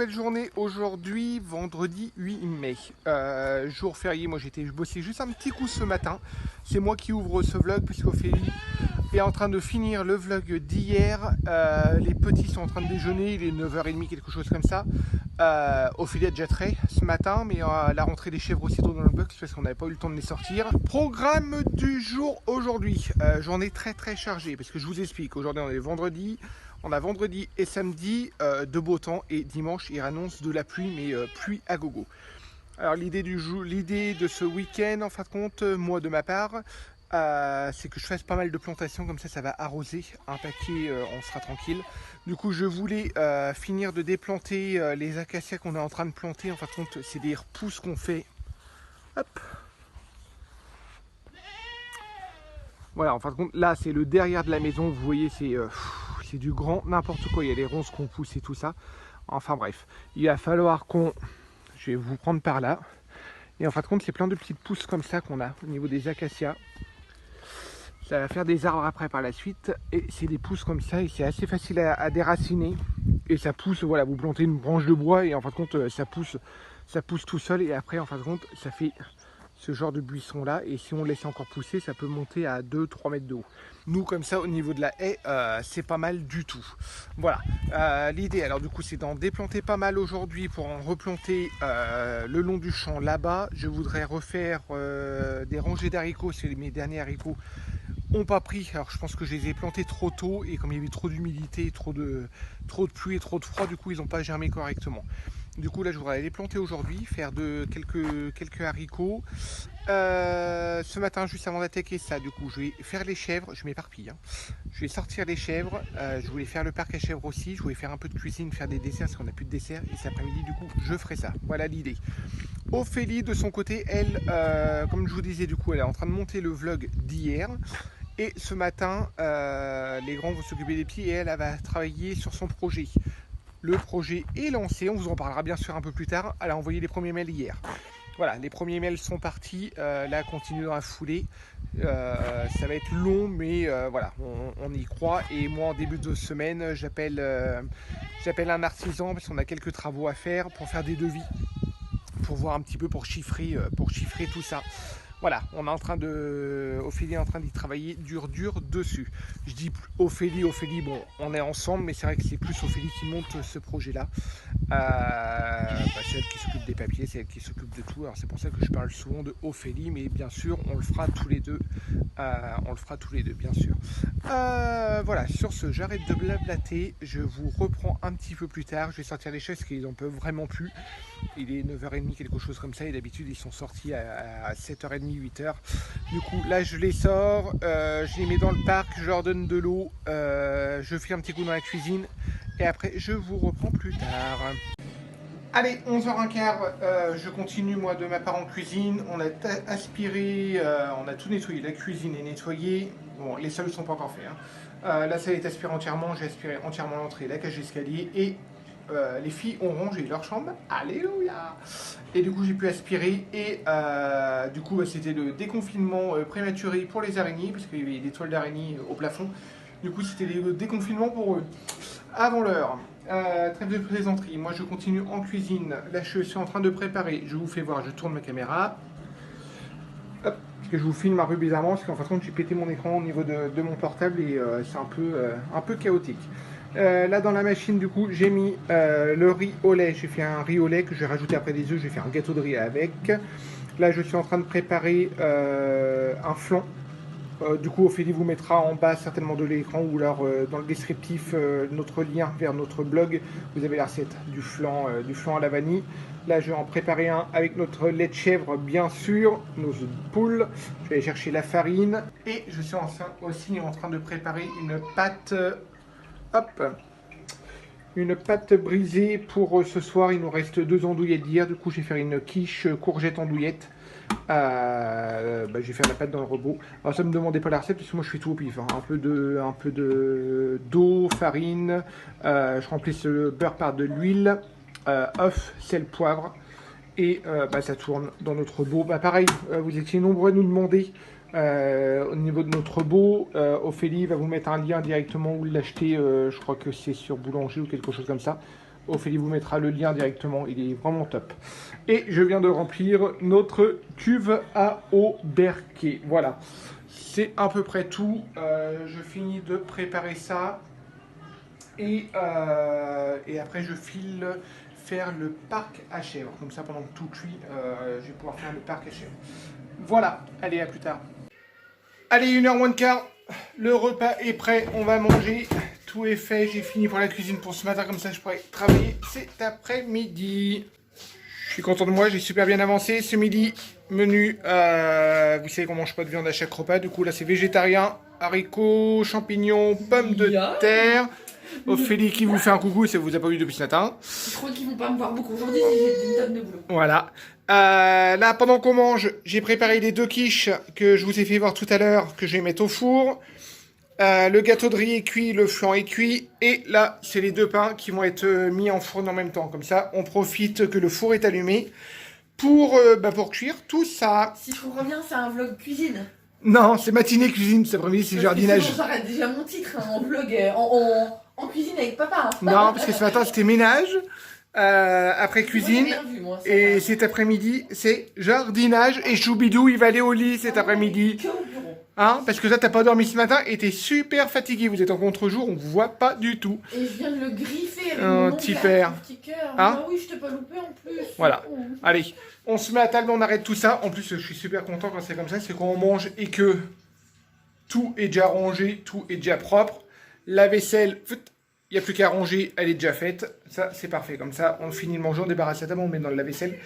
nouvelle journée aujourd'hui, vendredi 8 mai. Jour férié, moi je bossais juste un petit coup ce matin. C'est moi qui ouvre ce vlog puisqu'Ophélie est en train de finir le vlog d'hier. Les petits sont en train de déjeuner, il est 9h30, quelque chose comme ça. Ophélie a déjà trait ce matin, mais la rentrée des chèvres aussitôt dans le box parce qu'on n'avait pas eu le temps de les sortir. Programme du jour aujourd'hui, journée très chargée parce que je vous explique, aujourd'hui on est vendredi. On a vendredi et samedi de beau temps et dimanche il annonce de la pluie, mais pluie à gogo. Alors l'idée de ce week-end, en fin de compte, moi de ma part, c'est que je fasse pas mal de plantations, comme ça va arroser un paquet, on sera tranquille. Du coup je voulais finir de déplanter les acacias qu'on est en train de planter. En fin de compte c'est des repousses qu'on fait. Hop. Voilà, en fin de compte là c'est le derrière de la maison, vous voyez c'est du grand n'importe quoi, il y a les ronces qu'on pousse et tout ça. Enfin bref, il va falloir je vais vous prendre par là. Et en fin de compte, c'est plein de petites pousses comme ça qu'on a au niveau des acacias. Ça va faire des arbres après par la suite. Et c'est des pousses comme ça et c'est assez facile à déraciner. Et ça pousse, voilà, vous plantez une branche de bois et en fin de compte, ça pousse tout seul. Et après, en fin de compte, ça fait ce genre de buisson là, et si on le laisse encore pousser, ça peut monter à 2-3 mètres de haut. Nous comme ça au niveau de la haie, c'est pas mal du tout. Voilà, l'idée alors du coup c'est d'en déplanter pas mal aujourd'hui pour en replanter le long du champ là-bas. Je voudrais refaire des rangées d'haricots, c'est mes derniers haricots ont pas pris. Alors je pense que je les ai plantés trop tôt et comme il y avait trop d'humidité, trop de pluie et trop de froid, du coup ils n'ont pas germé correctement. Du coup là je voudrais les planter aujourd'hui, faire quelques haricots. Ce matin juste avant d'attaquer ça, du coup je vais faire les chèvres, je m'éparpille. Je vais sortir les chèvres, je voulais faire le parc à chèvres aussi, je voulais faire un peu de cuisine, faire des desserts parce qu'on n'a plus de dessert. Et cet après-midi du coup je ferai ça, voilà l'idée. Ophélie de son côté, elle, comme je vous disais du coup elle est en train de monter le vlog d'hier. Et ce matin, les grands vont s'occuper des petits et elle va travailler sur son projet. Le projet est lancé, on vous en parlera bien sûr un peu plus tard. Elle a envoyé les premiers mails hier. Voilà, les premiers mails sont partis, là continue dans la foulée. Ça va être long, mais voilà, on y croit. Et moi en début de semaine, j'appelle un artisan parce qu'on a quelques travaux à faire pour faire des devis, pour voir un petit peu, pour chiffrer tout ça. Voilà, Ophélie est en train d'y travailler dur dessus. Je dis Ophélie, bon, on est ensemble, mais c'est vrai que c'est plus Ophélie qui monte ce projet-là. C'est elle qui s'occupe des papiers, c'est elle qui s'occupe de tout. Alors c'est pour ça que je parle souvent de Ophélie, mais bien sûr, on le fera tous les deux. Bien sûr. Voilà, sur ce, j'arrête de blablater. Je vous reprends un petit peu plus tard. Je vais sortir les chaises parce qu'ils n'en peuvent vraiment plus. Il est 9h30, quelque chose comme ça, et d'habitude ils sont sortis à 7h30, 8h. Du coup là je les sors, je les mets dans le parc, je leur donne de l'eau, je fais un petit coup dans la cuisine et après je vous reprends plus tard. Allez, 11h15, je continue moi de ma part en cuisine. On a aspiré, on a tout nettoyé, la cuisine est nettoyée. Bon, les sols ne sont pas encore faits, hein. Là ça est aspiré entièrement, j'ai aspiré entièrement l'entrée, la cage d'escalier et les filles ont rangé leur chambre, alléluia. Et du coup j'ai pu aspirer et du coup c'était le déconfinement prématuré pour les araignées parce qu'il y avait des toiles d'araignées au plafond. Du coup c'était le déconfinement pour eux avant l'heure. Trêve de plaisanterie, moi je continue en cuisine. Là je suis en train de préparer, je vous fais voir, je tourne ma caméra. Hop, parce que je vous filme un peu bizarrement parce qu'en fin de compte j'ai pété mon écran au niveau de mon portable et c'est un peu chaotique. Là dans la machine du coup j'ai mis le riz au lait, j'ai fait un riz au lait que je vais rajouter après des œufs, je vais faire un gâteau de riz avec. Là je suis en train de préparer un flan. Du coup Ophélie vous mettra en bas certainement de l'écran ou alors dans le descriptif notre lien vers notre blog, vous avez la recette du flan à la vanille. Là je vais en préparer un avec notre lait de chèvre bien sûr, nos œufs de poule, je vais aller chercher la farine et je suis aussi en train de préparer une pâte. Hop, une pâte brisée pour ce soir. Il nous reste 2 andouillettes d'hier. Du coup, je vais faire une quiche courgette andouillette. Je vais faire la pâte dans le robot. Alors, ça ne me demandait pas la recette parce que moi je fais tout au pif. Hein. Un peu d'eau, farine. Je remplisse le beurre par de l'huile, œuf, sel, poivre. Et ça tourne dans notre robot. Pareil, vous étiez nombreux à nous demander au niveau de notre robot. Ophélie va vous mettre un lien directement où l'acheter. Je crois que c'est sur Boulanger ou quelque chose comme ça. Ophélie vous mettra le lien directement, il est vraiment top. Et je viens de remplir notre cuve à eau Berquet. Voilà, c'est à peu près tout. Je finis de préparer ça. Et après je file faire le parc à chèvres. Comme ça pendant que tout cuit, je vais pouvoir faire le parc à chèvres. Voilà, allez à plus tard. Allez, 1h moins de quart, le repas est prêt, on va manger. Tout est fait, j'ai fini pour la cuisine pour ce matin, comme ça je pourrai travailler cet après-midi. Je suis content de moi, j'ai super bien avancé ce midi. Menu, vous savez qu'on mange pas de viande à chaque repas, du coup là c'est végétarien. Haricots, champignons, pommes de terre. Ophélie qui vous fait un coucou, ça vous a pas vu depuis ce matin. Je crois qu'ils vont pas me voir beaucoup aujourd'hui, j'ai une tonne de boulot. Voilà. Là, pendant qu'on mange, j'ai préparé les 2 quiches que je vous ai fait voir tout à l'heure, que je vais mettre au four. Le gâteau de riz est cuit, le flan est cuit. Et là, c'est les 2 pains qui vont être mis en fourne en même temps. Comme ça, on profite que le four est allumé pour cuire tout ça. Si je comprends bien, c'est un vlog cuisine. Non, c'est matinée cuisine, cet après-midi, c'est jardinage. Sinon, j'arrête déjà mon titre, hein, en vlog, en cuisine avec papa. Hein. Non, parce que ce matin, c'était ménage. Après cuisine. Moi, vu, moi, et va. cet après-midi, c'est jardinage. Et Choubidou, il va aller au lit cet après-midi. Que au bureau. Hein, parce que toi, t'as pas dormi ce matin et t'es super fatigué. Vous êtes en contre-jour, on vous voit pas du tout. Et je viens de le griffer avec Un mon petit ongle, père. un petit cœur. Hein Ah oui, je t'ai pas loupé en plus. Voilà. Oh. Allez, on se met à table, on arrête tout ça. En plus, je suis super content quand c'est comme ça. C'est quand on mange et que tout est déjà rangé, tout est déjà propre. La vaisselle, il n'y a plus qu'à ranger, elle est déjà faite. Ça, c'est parfait. Comme ça, on finit le manger, on débarrasse la table, on met dans le lave-vaisselle.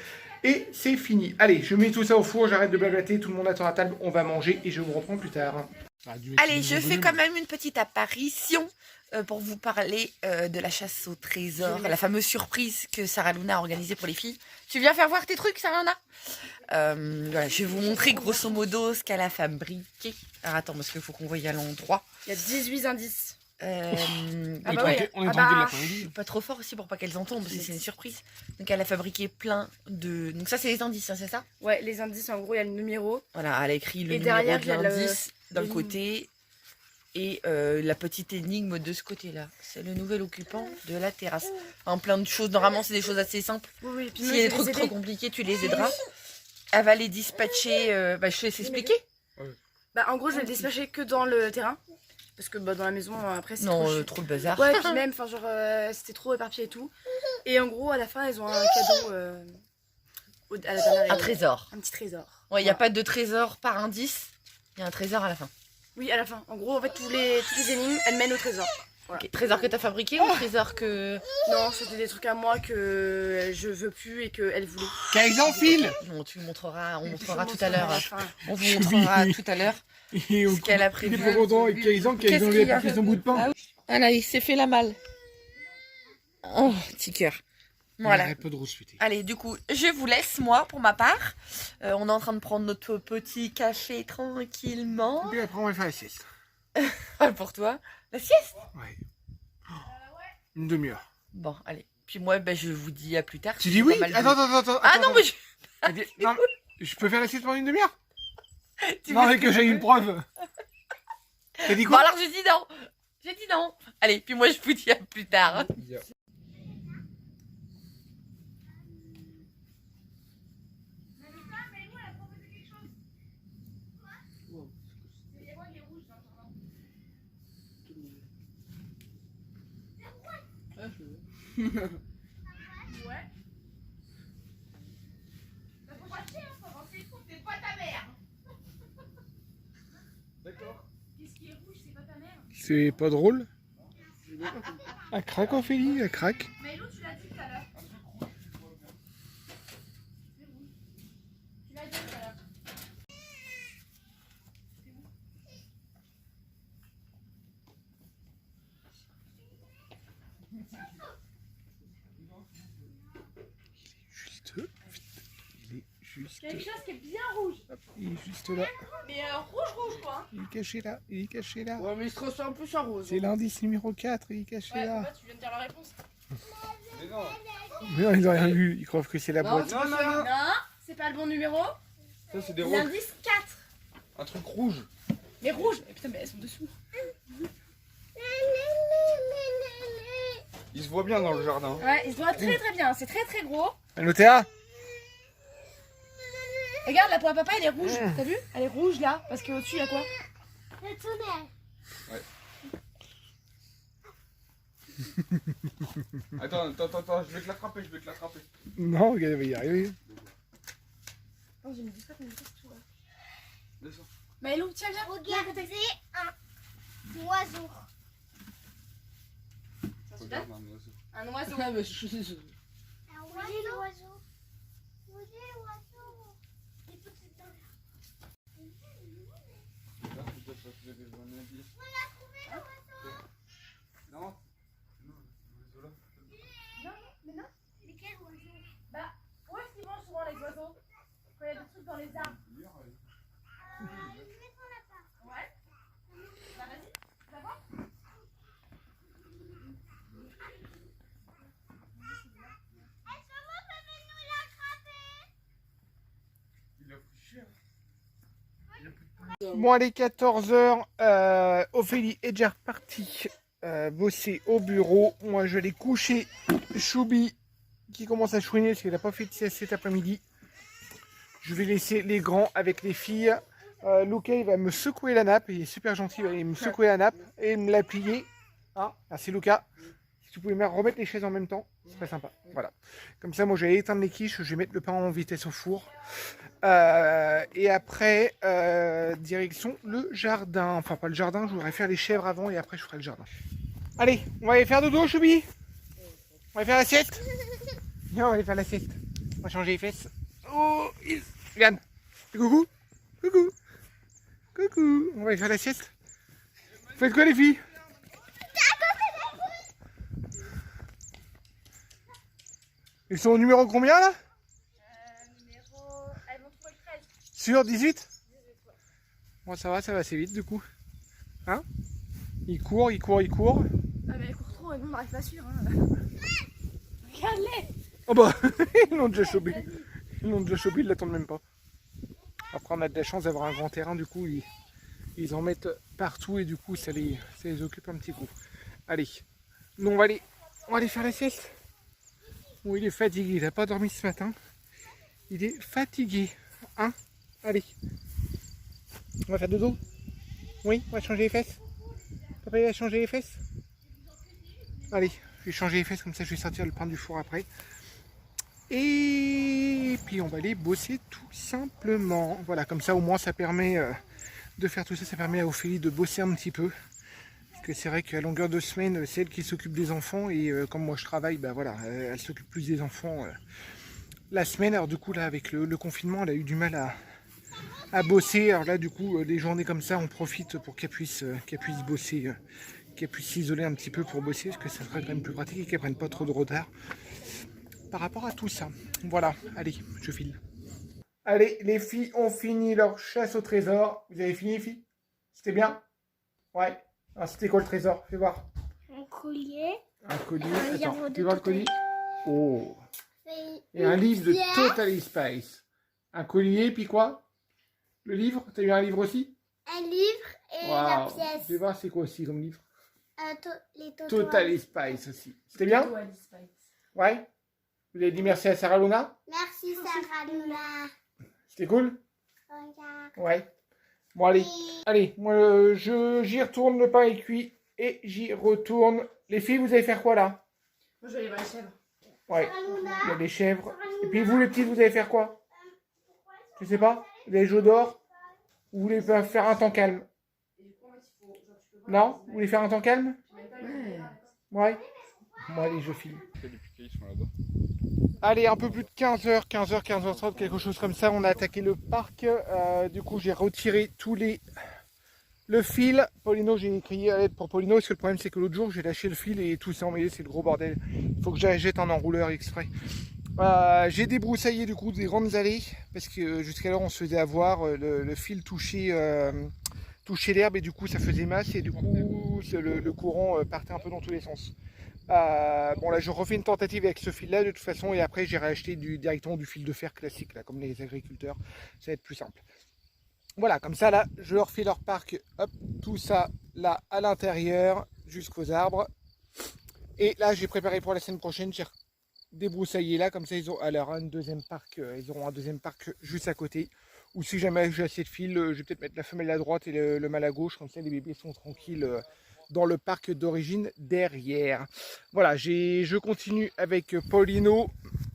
Et c'est fini. Allez, je mets tout ça au four, j'arrête de blablater, tout le monde attend à table, on va manger et je vous reprends plus tard. Allez, je fais quand même une petite apparition pour vous parler de la chasse au trésor, la fameuse surprise que Sarah Luna a organisée pour les filles. Tu viens faire voir tes trucs, Sarah Luna? Voilà, je vais vous montrer grosso modo ce qu'elle a fabriqué. Alors attends, parce qu'il faut qu'on voie à l'endroit. Il y a 18 indices. Ah bah ouais. On est Ah tranquille bah. l'après-midi. pas trop fort aussi pour pas qu'elles entendent, parce que c'est une surprise. Donc elle a fabriqué plein de... Donc ça c'est les indices, hein, c'est ça? Ouais, les indices, en gros, il y a le numéro. Voilà, elle a écrit le Et numéro derrière, de il y a l'indice d'un le- côté et la petite énigme de ce côté-là. C'est le nouvel occupant de la terrasse. En plein de choses, normalement c'est des choses assez simples. Oui, oui. Puis S'il y a des trucs trop compliqués, tu les aideras. Elle va les dispatcher, je te laisse expliquer. Bah, en gros, je vais le dispatcher que dans le terrain. Parce que bah, dans la maison, après, c'est Non, trop... trop le bazar. Ouais, puis même, enfin, genre, c'était trop éparpillé et tout. Et en gros, à la fin, elles ont un cadeau à la dernière. Un trésor. Un petit trésor. Ouais, il n'y a Voilà. pas de trésor par indice, il y a un trésor à la fin. Oui, à la fin. En gros, en fait, toutes les énigmes, elles mènent au trésor. Ok. Trésor que tu as fabriqué ou trésor que... Non, c'était des trucs à moi que je veux plus et qu'elles voulaient. Qu'elles enfilent. Non, tu le montreras, on Je montrera vous tout à l'heure. montrerai à la fin. On vous montrera tout à l'heure Et ce qu'elle a prévu. Il est pas content avec Kaysan qui a Qu'est-ce enlevé qu'il y a son bout de pain. Ah oui. Voilà, il s'est fait la malle. Oh, petit cœur. Voilà. Arrête pas de rouspéter. Allez, du coup, je vous laisse, moi, pour ma part. On est en train de prendre notre petit café tranquillement. Et après on va faire la sieste. Pour toi, la sieste. Ouais. Une demi-heure. Bon, allez. Puis moi, je vous dis à plus tard. Tu dis oui? Pas mal de- Attends. Ah non, mais je... Elle dit, non, je peux faire la sieste pendant une demi-heure? Tu Non, veux mais que j'ai une preuve. T'as dit Bon, quoi? alors j'ai dit non. J'ai dit non. Allez, puis moi, je vous dis à plus tard. C'est pas drôle? Elle craque, Ophélie, elle craque. Mais l'autre, tu l'as dit tout à l'heure. Tu l'as dit tout à l'heure. Il est juste... Quelque chose qui est bien rouge. Il est juste là. Mais rouge quoi. Hein. Il est caché là. Il est caché là. Ouais, mais il se transforme plus en rose. C'est l'indice numéro 4. Il est caché Ouais, là. papa, tu viens de dire la réponse. Mais non, ils ont rien vu. Ils croient que c'est la boîte. Non, c'est pas le bon numéro. Ça, c'est des roses. L'indice 4. Un truc rouge. Mais rouge. Mais putain, mais elles sont dessous. Il se voit bien dans le jardin. Ouais, il se voit très très bien. C'est très très gros. Théa. Regarde, la peau à papa, elle est rouge. T'as vu? Elle est rouge là. Parce qu'au-dessus, il y a quoi? Le tonnerre. Attends, je vais te l'attraper, Non, regarde, il va y arriver. Oh, j'ai mis du spot, mais je sais tout là. Descends. Maëlou, tiens, viens. Regardez un oiseau. Ça se passe? Regarde un oiseau. Un oiseau. Un oiseau. Où est l'oiseau? Où est l'oiseau? Il faut se donner. Là, je dois pas te lever, je vais en habiller. On a trouvé l'oiseau. Non. Mais non. Mais quel oiseau? Bah, où est-ce qu'ils vont souvent les oiseaux? Quand il y a des trucs dans les arbres. Une maison là-bas. Ouais. Bah, vas-y. Tu vas voir? Est-ce que vous pouvez nous l'attraper? Il a pris cher. Bon, allez, 14h. Ophélie est déjà repartie bosser au bureau. Moi, je vais aller coucher Choubi qui commence à chouiner parce qu'elle n'a pas fait de sieste cet après-midi. Je vais laisser les grands avec les filles. Luca, il va me secouer la nappe. Il est super gentil, il va aller me secouer la nappe et me la plier. Hein, merci Luca. Si tu pouvais me remettre les chaises en même temps, ce serait sympa. Voilà. Comme ça, moi, je vais éteindre les quiches. Je vais mettre le pain en vitesse au four. Et après, direction le jardin. Enfin, pas le jardin, je voudrais faire les chèvres avant et après, je ferai le jardin. Allez, on va aller faire dodo, Choubi. On va faire la sieste. Viens, on va aller faire la sieste. On va changer les fesses. Oh, regarde. Coucou. Coucou. Coucou. On va aller faire la sieste. Vous faites quoi, les filles? Ils sont au numéro combien, là? Elles vont trouver le 13. Sur 18? Bon, ça va assez vite, du coup. Hein? Il court. Ah, mais elles courent trop et nous on n'arrive pas sûr. Hein. Regarde-les. Oh bah, ils l'ont déjà chopé. Ils l'attendent même pas. Après, on a de la chance d'avoir un grand terrain, du coup, ils en mettent partout et du coup, ça les occupe un petit coup. Allez, nous on va aller faire la sieste. Bon, il est fatigué, il n'a pas dormi ce matin. Il est fatigué. Hein? Allez. On va faire dodo? Oui, on va changer les fesses. Papa, il va changer les fesses? Allez, je vais changer les fesses, comme ça je vais sortir le pain du four après. Et puis on va aller bosser tout simplement. Voilà, comme ça au moins ça permet de faire tout ça, ça permet à Ophélie de bosser un petit peu. Parce que c'est vrai qu'à longueur de semaine, c'est elle qui s'occupe des enfants. Et comme moi je travaille, bah voilà, elle s'occupe plus des enfants la semaine. Alors du coup là avec le confinement, elle a eu du mal à bosser. Alors là du coup, des journées comme ça, on profite pour qu'elle puisse bosser. Qu'elle puisse s'isoler un petit peu pour bosser, parce que ça serait quand même plus pratique et qu'elle prenne pas trop de retard par rapport à tout ça. Voilà, allez, je file. Allez, les filles ont fini leur chasse au trésor. Vous avez fini, les filles? C'était bien? Ouais. Ah, c'était quoi le trésor? Fais voir. Un collier. Un collier. Un livre Attends, de fais voir le collier. Total. Oh. Et Et un livre de pierre. Totally Spice. Un collier, puis quoi? Le livre? T'as eu un livre aussi? Un livre et la Waouh. pièce. Fais voir c'est quoi aussi comme livre? Les Total. Totally Spice aussi. C'était bien? Ouais. Vous avez dit merci à Sarah Luna? Merci Sarah Luna. C'était cool? Regarde. Ouais. Bon, allez. Allez, moi, j'y retourne, le pain est cuit. Et j'y retourne. Les filles, vous allez faire quoi, là? Moi je vais aller voir les chèvres. Ouais. Sarah Luna. Il y a des chèvres. Et puis vous, les petites, vous allez faire quoi? Je sais pas. Vous allez jouer dehors? Ou vous voulez faire un temps calme? Non? Vous voulez faire un temps calme? Ouais. Bon, allez, je file. Les piquets, ils sont là-bas. Allez, un peu plus de 15h, 15h30, quelque chose comme ça. On a attaqué le parc. Du coup, j'ai retiré le fil. Paulino, j'ai crié à l'aide pour Paulino. Parce que le problème, c'est que l'autre jour, j'ai lâché le fil et tout s'est emmêlé. C'est le gros bordel. Il faut que je jette en enrouleur exprès. J'ai débroussaillé du coup des grandes allées. Parce que jusqu'alors, on se faisait avoir. Le fil touchait l'herbe et du coup, ça faisait masse. Et du coup, le courant partait un peu dans tous les sens. Bon là je refais une tentative avec ce fil là de toute façon et après j'ai racheté directement du fil de fer classique là comme les agriculteurs, ça va être plus simple. Voilà, comme ça là je refais leur parc, hop, tout ça là à l'intérieur jusqu'aux arbres Et là, j'ai préparé pour la semaine prochaine, j'ai débroussaillé là, comme ça ils ont alors un deuxième parc, ils auront un deuxième parc juste à côté. Ou si jamais j'ai assez de fil, je vais peut-être mettre la femelle à droite et le mâle à gauche, comme ça les bébés sont tranquilles dans le parc d'origine derrière. Voilà, je continue avec Paulino.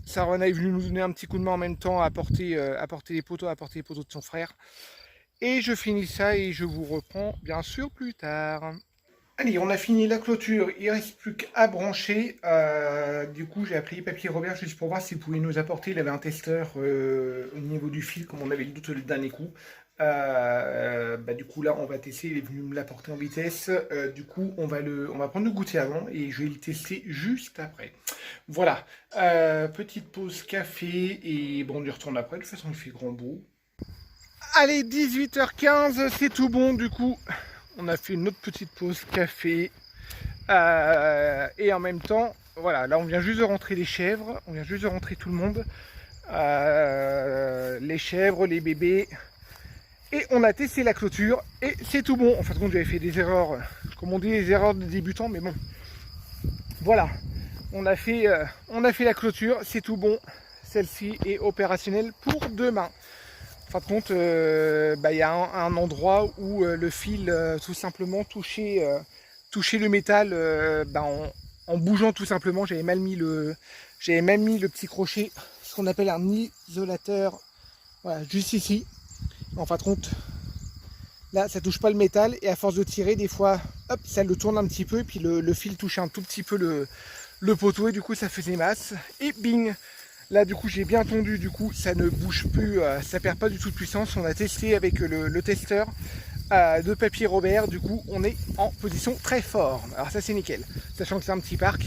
Sarwana est venue nous donner un petit coup de main en même temps à porter les poteaux de son frère. Et je finis ça et je vous reprends bien sûr plus tard. Allez, on a fini la clôture, il ne reste plus qu'à brancher. Du coup, j'ai appelé Papy Robert juste pour voir s'il pouvait nous apporter. Il avait un testeur au niveau du fil, comme on avait le doute le dernier coup. Du coup, là, on va tester. Il est venu me l'apporter en vitesse. Du coup, on va prendre le goûter avant et je vais le tester juste après. Voilà, petite pause café et bon, on y retourne après. De toute façon, il fait grand beau. Allez, 18h15, c'est tout bon du coup. On a fait une autre petite pause café et en même temps, voilà, là on vient juste de rentrer les chèvres, on vient juste de rentrer tout le monde, les chèvres, les bébés, et on a testé la clôture et c'est tout bon. En fin de compte, j'avais fait des erreurs, comme on dit, des erreurs de débutants, mais bon, voilà, on a fait la clôture, c'est tout bon. Celle-ci est opérationnelle pour demain. En fin de compte, il y a un endroit où le fil tout simplement touchait le métal en bougeant tout simplement. J'avais mal mis le petit crochet, ce qu'on appelle un isolateur, voilà, juste ici. En fin de compte, là ça touche pas le métal et à force de tirer, des fois, hop, ça le tourne un petit peu et puis le fil touchait un tout petit peu le poteau et du coup ça faisait masse et bing. Là du coup j'ai bien tendu, du coup ça ne bouge plus, ça perd pas du tout de puissance. On a testé avec le testeur de Papy Robert, du coup on est en position très fort. Alors ça c'est nickel, sachant que c'est un petit parc,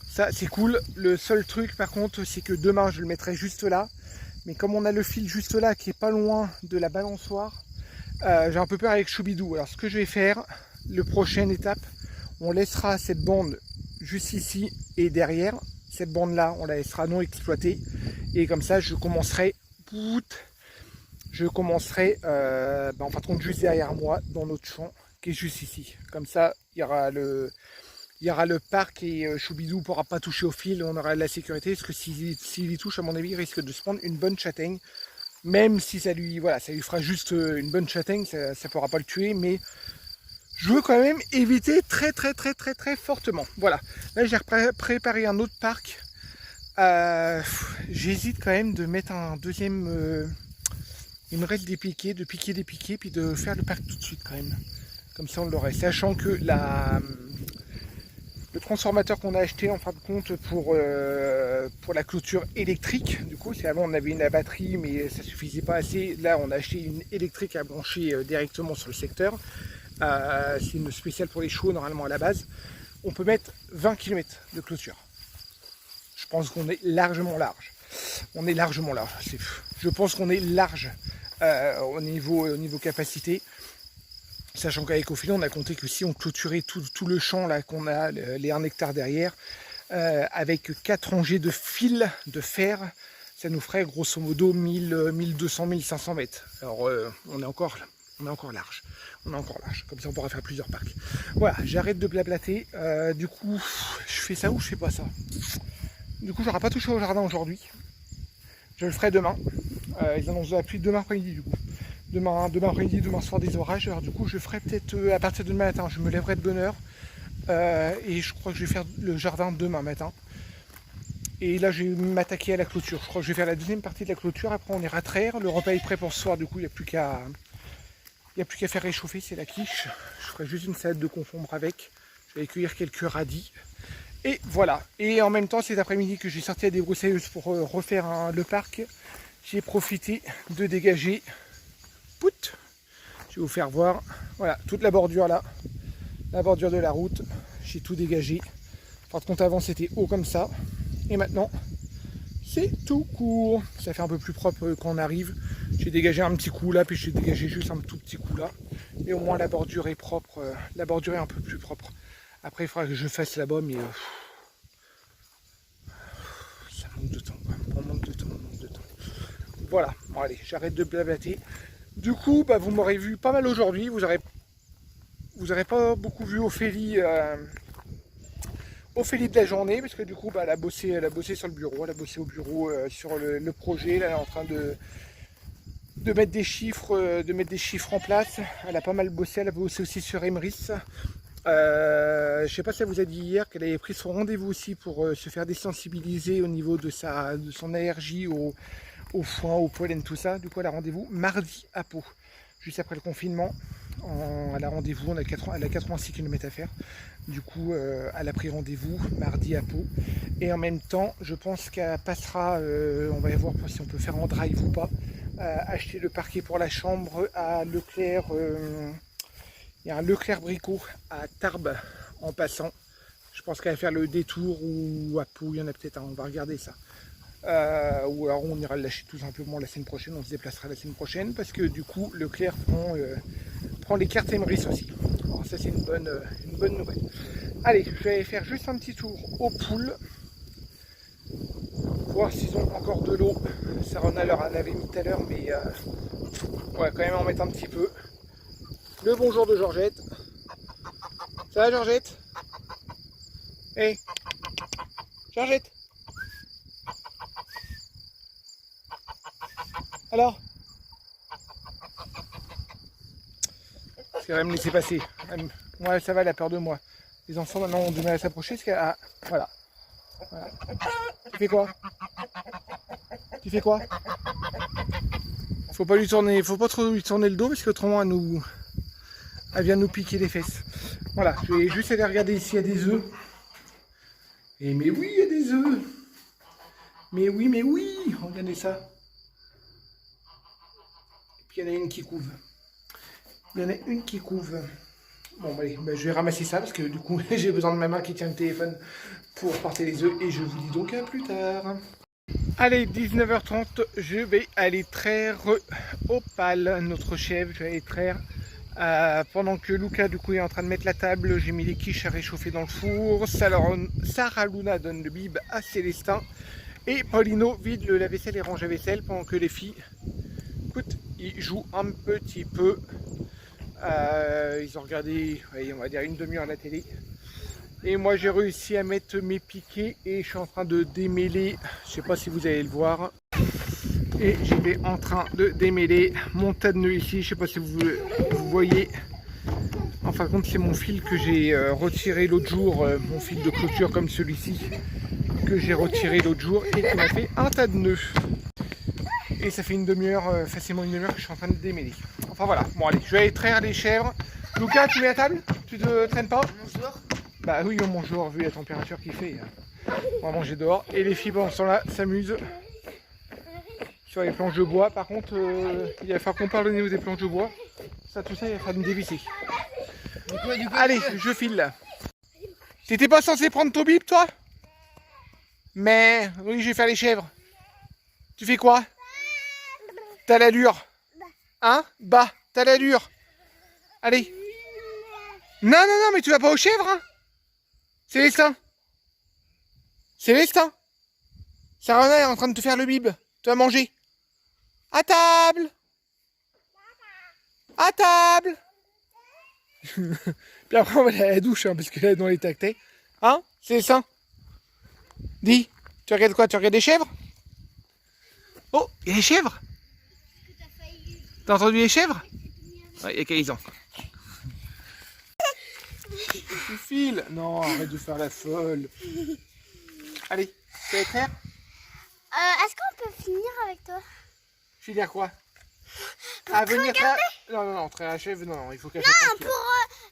ça c'est cool. Le seul truc par contre c'est que demain je le mettrai juste là, mais comme on a le fil juste là qui est pas loin de la balançoire, j'ai un peu peur avec Choubidou. Alors ce que je vais faire, le prochaine étape, on laissera cette bande juste ici et derrière. Cette bande là on la laissera non exploitée et comme ça je commencerai en fin de compte juste derrière moi dans notre champ qui est juste ici. Comme ça il y aura le parc et Choubidou ne pourra pas toucher au fil, on aura de la sécurité, parce que s'il y touche, à mon avis il risque de se prendre une bonne châtaigne, même si ça lui fera juste une bonne châtaigne, ça ne pourra pas le tuer, mais je veux quand même éviter très fortement. Voilà, là j'ai préparé un autre parc. J'hésite quand même de mettre un deuxième. Il me reste des piquets, de piquer des piquets, puis de faire le parc tout de suite quand même. Comme ça on l'aurait. Sachant que le transformateur qu'on a acheté en fin de compte pour la clôture électrique, du coup, c'est avant on avait une à batterie mais ça suffisait pas assez. Là on a acheté une électrique à brancher directement sur le secteur. C'est une spéciale pour les chevaux normalement à la base. On peut mettre 20 km de clôture. Je pense qu'on est largement large. On est largement large. Je pense qu'on est large au niveau capacité. Sachant qu'avec Ophélie, on a compté que si on clôturait tout le champ là qu'on a, les 1 hectare derrière, avec 4 rangées de fils de fer, ça nous ferait grosso modo 1200, 1500 mètres. Alors on est encore large. On est encore large. Comme ça on pourra faire plusieurs parcs. Voilà, j'arrête de blablater. Du coup, je fais ça ou je fais pas ça. Du coup, j'aurai pas touché au jardin aujourd'hui. Je le ferai demain. Ils annoncent la pluie demain après-midi du coup. Demain après-midi, demain soir des orages. Alors du coup, je ferai peut-être à partir de demain matin. Je me lèverai de bonne heure. Et je crois que je vais faire le jardin demain matin. Et là, je vais m'attaquer à la clôture. Je crois que je vais faire la deuxième partie de la clôture. Après, on ira traire. Le repas est prêt pour ce soir. Du coup, il n'y a plus qu'à faire réchauffer. C'est la quiche. Je ferai juste une salade de concombre avec. Je vais cueillir quelques radis. Et voilà. Et en même temps, cet après-midi que j'ai sorti à des broussailleuses pour refaire le parc, j'ai profité de dégager. Pout, je vais vous faire voir. Voilà, toute la bordure là. La bordure de la route. J'ai tout dégagé. Par contre, avant, c'était haut comme ça. Et maintenant, c'est tout court. Ça fait un peu plus propre quand on arrive. J'ai dégagé un petit coup là, puis j'ai dégagé juste un tout petit coup là. Et au moins, la bordure est propre. La bordure est un peu plus propre. Après, il faudra que je fasse là-bas, mais ça manque de temps. On manque de temps. Voilà, bon allez, j'arrête de blablater. Du coup, vous m'aurez vu pas mal aujourd'hui. Vous aurez pas beaucoup vu Ophélie Ophélie de la journée, parce que du coup, bah, elle a bossé sur le bureau, elle a bossé au bureau sur le projet, là, elle est en train de mettre des chiffres, en place. Elle a pas mal bossé, elle a bossé aussi sur Emrys. Je sais pas si elle vous a dit hier qu'elle avait pris son rendez-vous aussi pour se faire désensibiliser au niveau de son allergie au foin, au pollen, tout ça. Du coup, elle a rendez-vous mardi à Pau, juste après le confinement. Elle a rendez-vous, elle a 86 km à faire. Du coup, elle a pris rendez-vous mardi à Pau. Et en même temps, je pense qu'elle passera, on va y voir si on peut faire en drive ou pas, acheter le parquet pour la chambre à Leclerc. Il y a un Leclerc Bricot à Tarbes en passant. Je pense qu'elle va faire le détour ou à Pau, il y en a peut-être un, on va regarder ça. Ou alors on ira le lâcher tout simplement la semaine prochaine, on se déplacera la semaine prochaine parce que du coup Leclerc prend les cartes Emrys aussi. Alors ça c'est une bonne nouvelle. Allez, je vais faire juste un petit tour aux poules, voir s'ils ont encore de l'eau. Sarona leur en avait mis tout à l'heure, mais on va quand même en mettre un petit peu. Le bonjour de Georgette. Ça va Georgette? Hey Georgette? Alors? Parce qu'elle va me laisser passer. Moi ça va, elle a peur de moi. Les enfants maintenant ont du mal à s'approcher parce qu'elle a... Voilà. Tu fais quoi? Tu fais quoi? Faut pas trop lui tourner le dos parce qu'autrement elle vient nous piquer les fesses. Voilà, je vais juste aller regarder s'il y a des œufs. Et mais oui, il y a des œufs. Mais oui, regardez ça. Et puis il y en a une qui couve. Bon, allez, je vais ramasser ça parce que du coup, j'ai besoin de ma main qui tient le téléphone pour porter les œufs. Et je vous dis donc à plus tard. Allez, 19h30, je vais aller traire Opale, notre chèvre. Je vais aller traire. Pendant que Luca du coup est en train de mettre la table, j'ai mis les quiches à réchauffer dans le four. Sarah Luna donne le bib à Célestin. Et Paulino vide le lave-vaisselle et range la vaisselle pendant que les filles, écoute, ils jouent un petit peu. Ils ont regardé, on va dire une demi-heure à la télé. Et moi j'ai réussi à mettre mes piquets et je suis en train de démêler, je sais pas si vous allez le voir. Et j'étais en train de démêler mon tas de nœuds ici, je sais pas si vous voyez. En fin de compte c'est mon fil que j'ai retiré l'autre jour, mon fil de clôture comme celui-ci, que j'ai retiré l'autre jour et qui m'a fait un tas de nœuds. Et ça fait une demi-heure, facilement une demi-heure que je suis en train de démêler. Enfin voilà, bon allez, je vais aller traire les chèvres. Luca, tu mets à table? Tu te traînes pas? On mange dehors. Bah oui, on mange dehors vu la température qu'il fait. On va manger dehors. Et les filles pendant ce temps-là s'amusent sur les planches de bois. Par contre, il va falloir qu'on parle au niveau des planches de bois. Ça, tout ça, il va falloir me dévisser. Allez, je file là. T'étais pas censé prendre ton bip, toi? Mais oui, je vais faire les chèvres. Tu fais quoi? T'as l'allure. Hein? Bah, t'as l'allure. Allez. Non, mais tu vas pas aux chèvres, hein? Célestin. Sarah est en train de te faire le bib. Tu vas manger. À table. Puis après on va aller à la douche, hein, parce que là dans les tactés. Hein? Célestin? Dis, tu regardes quoi? Tu regardes les chèvres? Oh, il y a les chèvres? T'as entendu les chèvres? Ouais, il y a Caïsan. Tu files? Non, arrête de faire la folle. Allez, tu vas traire? Est-ce qu'on peut finir avec toi? Filer quoi? Pour venir traire? Non, traire la chèvre, non, il faut qu'elle soit tranquille.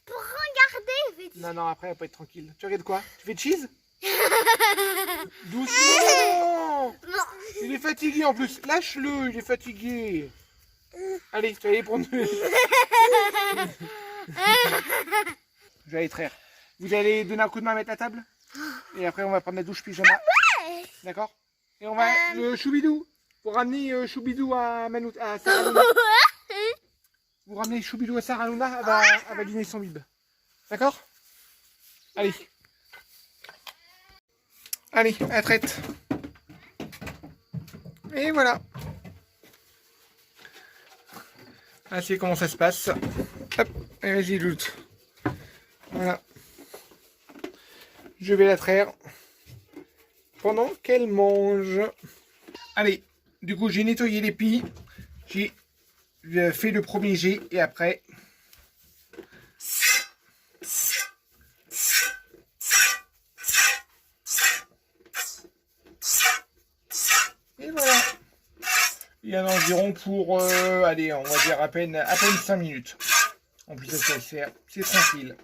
Pour regarder, vite. Non, après elle va pas être tranquille. Tu regardes quoi? Tu fais de cheese? Doucement! Non. Il est fatigué en plus. Lâche-le, il est fatigué. Allez, tu vas aller prendre. Je vais aller traire. Vous allez donner un coup de main à mettre la table? Et après on va prendre la douche pyjama. Ouais. D'accord? Et on va le choubidou. Vous ramenez choubidou à Sarah Luna. Vous ramenez choubidou à Sarah Luna, elle va dîner son bib. D'accord? Allez. Allez, à la traite. Et voilà. Voici comment ça se passe. Hop, et vas-y, loot. Voilà. Je vais la traire pendant qu'elle mange. Allez, du coup j'ai nettoyé les pies. J'ai fait le premier jet et après... Et voilà. Il y en a environ pour, allez, on va dire à peine 5 minutes. En plus de ça, c'est tranquille.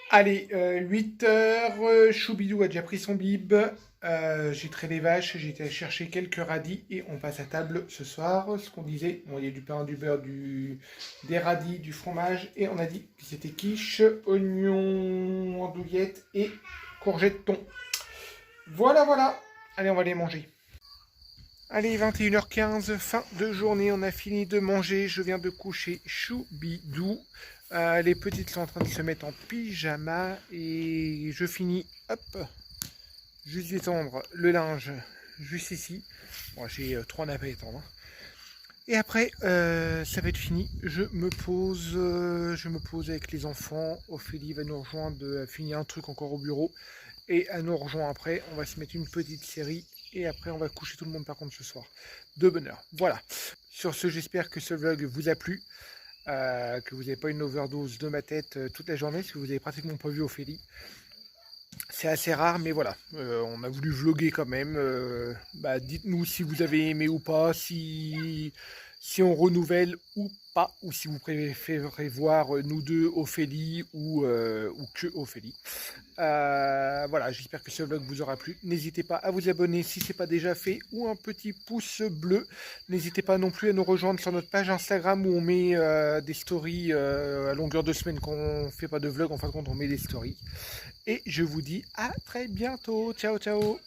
Allez, 8 heures, Choubidou a déjà pris son bib. J'ai traité les vaches, j'ai été chercher quelques radis et on passe à table ce soir. Ce qu'on disait, bon, il y a du pain, du beurre, des radis, du fromage et on a dit que c'était quiche, oignons, andouillettes et courgettes thon. Voilà, voilà. Allez, on va les manger. Allez, 21h15, fin de journée, on a fini de manger. Je viens de coucher Choubidou. Les petites sont en train de se mettre en pyjama et je finis, hop, juste d'étendre le linge juste ici. Bon, j'ai 3 nappes à étendre. Hein. Et après, ça va être fini. Je me pose avec les enfants. Ophélie va nous rejoindre, finir un truc encore au bureau. Et elle nous rejoint après. On va se mettre une petite série. Et après, on va coucher tout le monde par contre ce soir. De bonne heure. Voilà. Sur ce, j'espère que ce vlog vous a plu. Que vous n'avez pas une overdose de ma tête toute la journée. Si vous avez pratiquement pas vu Ophélie. C'est assez rare, mais voilà. On a voulu vlogger quand même. Dites-nous si vous avez aimé ou pas. Si on renouvelle ou pas. Ou si vous préférez voir nous deux, Ophélie ou que Ophélie. Voilà, j'espère que ce vlog vous aura plu. N'hésitez pas à vous abonner si ce n'est pas déjà fait ou un petit pouce bleu. N'hésitez pas non plus à nous rejoindre sur notre page Instagram où on met des stories à longueur de semaine qu'on ne fait pas de vlog. En fin de compte, on met des stories. Et je vous dis à très bientôt. Ciao, ciao.